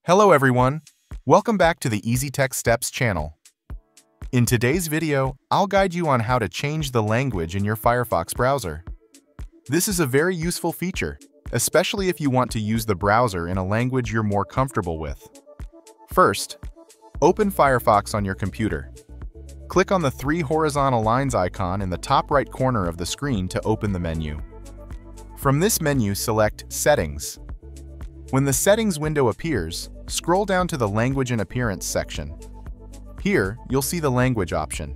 Hello everyone! Welcome back to the Easy Tech Steps channel. In today's video, I'll guide you on how to change the language in your Firefox browser. This is a very useful feature, especially if you want to use the browser in a language you're more comfortable with. First, open Firefox on your computer. Click on the three horizontal lines icon in the top right corner of the screen to open the menu. From this menu, select Settings. When the Settings window appears, scroll down to the Language and Appearance section. Here, you'll see the Language option.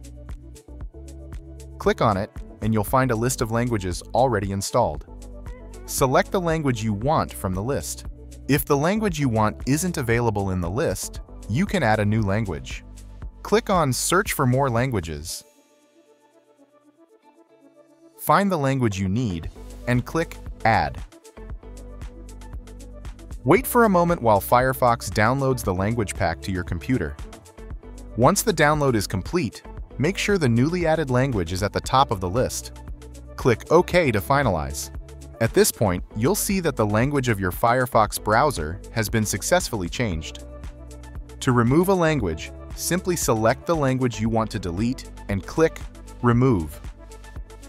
Click on it, and you'll find a list of languages already installed. Select the language you want from the list. If the language you want isn't available in the list, you can add a new language. Click on Search for more languages. Find the language you need, and click Add. Wait for a moment while Firefox downloads the language pack to your computer. Once the download is complete, make sure the newly added language is at the top of the list. Click OK to finalize. At this point, you'll see that the language of your Firefox browser has been successfully changed. To remove a language, simply select the language you want to delete and click Remove.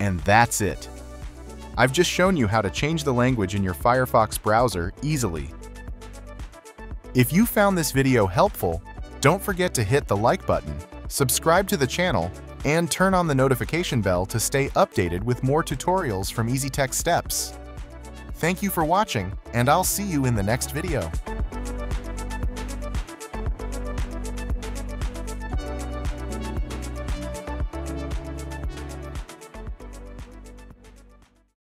And that's it. I've just shown you how to change the language in your Firefox browser easily. If you found this video helpful, don't forget to hit the like button, subscribe to the channel, and turn on the notification bell to stay updated with more tutorials from Easy Tech Steps. Thank you for watching, and I'll see you in the next video.